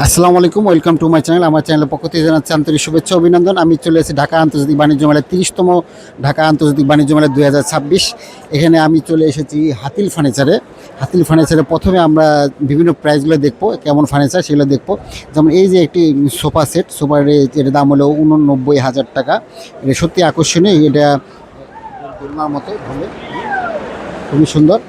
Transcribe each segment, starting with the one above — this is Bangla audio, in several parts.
আসসালামু আলাইকুম, ওয়েলকাম টু মাই চ্যানেল। আমার চ্যানেলের পক্ষ থেকে জানাচ্ছি আন্তরিক শুভেচ্ছা অভিনন্দন। আমি চলে এসেছি ঢাকা আন্তর্জাতিক বাণিজ্য মেলা 30তম ঢাকা আন্তর্জাতিক বাণিজ্য মেলা 2026। এখানে আমি চলে এসেছি হাতিল ফার্নিচারে। হাতিল ফার্নিচারে প্রথমে আমরা বিভিন্ন প্রাইসগুলো দেখবো, কেমন ফার্নিচার সেগুলো দেখবো। যেমন এই যে একটি সোফা সেট, সোফার এর দাম হলো 89,000 টাকা। এটা সত্যি আকর্ষণীয়, এটা দোলনার মতো ভালো, খুবই সুন্দর।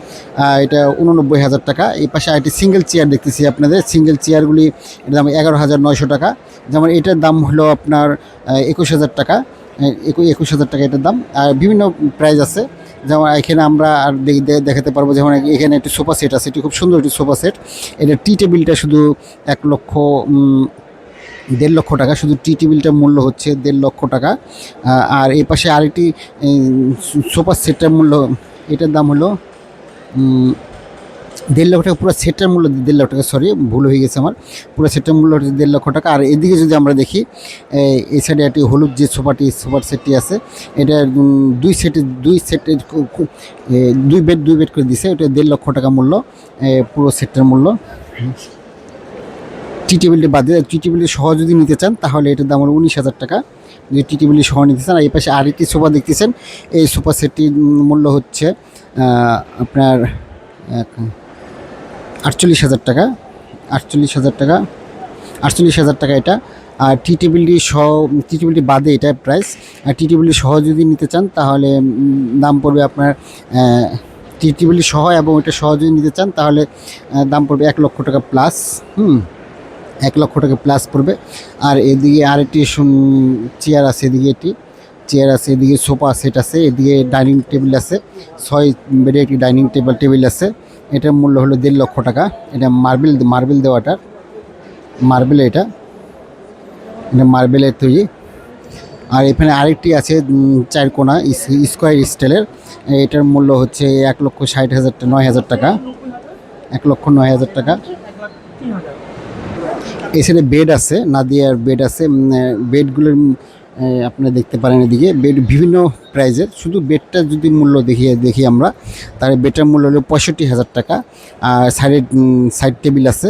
এটা 89,000 টাকা। এই পাশে আরেকটি সিঙ্গেল চেয়ার দেখতেছি আপনাদের। সিঙ্গেল চেয়ারগুলি এটার দাম 11,900 টাকা। যেমন এটার দাম হলো আপনার 21,000 টাকা। 21,000 টাকা এটার দাম। আর বিভিন্ন প্রাইস আছে, যেমন এখানে আমরা আর দেখাতে পারবো। যেমন এখানে একটি সোফা সেট আছে, এটি খুব সুন্দর একটি সোফা সেট। এটা টি টেবিলটা শুধু 1,50,000 টাকা। শুধু টি টেবিলটার মূল্য হচ্ছে 1,50,000 টাকা। আর এই পাশে আরেকটি সোফা সেটটার মূল্য, এটার দাম হলো 1,50,000 টাকা। পুরো সেটটার মূল্য 1,50,000 টাকা, সরি ভুল হয়ে গেছে আমার। পুরো সেটটার মূল্য হচ্ছে 1,50,000 টাকা। আর এদিকে যদি আমরা দেখি, এই সাইডে একটি হলুদ যে সোফার সেটটি আছে, এটা দুই সেটের দুই বেড করে দিছে। এটা 1,50,000 টাকা মূল্য, পুরো সেটটার মূল্য। টি টেবিলটি বাদে টি টেবিলটি সহ যদি নিতে চান তাহলে এটার দাম হলো 19,000 টাকা, যদি টি টেবিলটি সহ নিতে চান। আর এই পাশে আরেকটি সোফা দেখতেছেন, এই সোফা সেটটির মূল্য হচ্ছে আপনার 48,000 টাকা। 48,000 টাকা এটা। আর টি টেবিলটি বাদে এটা প্রাইস। আর টি টেবিলটি সহ যদি নিতে চান তাহলে দাম পড়বে আপনার, টি টেবিলটি সহ এবং এটা সহ যদি নিতে চান তাহলে দাম পড়বে 1,00,000 টাকা প্লাস। 1,00,000 টাকা প্লাস পড়বে। আর এদিকে আরেকটি চেয়ার আছে, এদিকে সোফা সেট আছে, এদিকে ডাইনিং টেবিল আছে, 6 বেডের একটি ডাইনিং টেবিল আছে। এটার মূল্য হলো 1,50,000 টাকা। এটা মার্বেল দেওয়াটার, এটা মার্বেলের তৈরি। আর এখানে আরেকটি আছে 4 কোণা স্কোয়ার স্টাইলের, এটার মূল্য হচ্ছে 1,60,000 টাকা। 1,09,000 টাকা। এই সাইডে বেড আছে, নাদিয়ার বেড আছে। বেডগুলোর আপনারা দেখতে পারেন এদিকে বেড বিভিন্ন প্রাইজের। শুধু বেডটা যদি মূল্য দেখি আমরা, তাহলে বেডটার মূল্য হলো 65,000 টাকা। আর সাইড টেবিল আছে,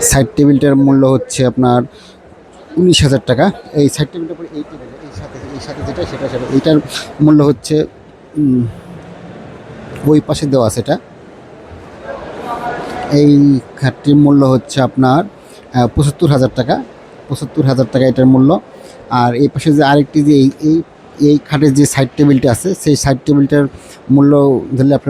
সাইড টেবিলটার মূল্য হচ্ছে আপনার 19,000 টাকা। এই সাইড টেবিলটার পরে এই সাথে যেটা সেটা এইটার মূল্য হচ্ছে ওই পাশে দেওয়া আছে। এটা এই খাটটির মূল্য হচ্ছে আপনার 75,000 টাকা। 75,000 টাকা এটার মূল্য। আর এই পাশে যে আরেকটি যে এই খাটের যে সাইড টেবিলটা আছে, সেই সাইড টেবিলটার মূল্য ধরলে আপনার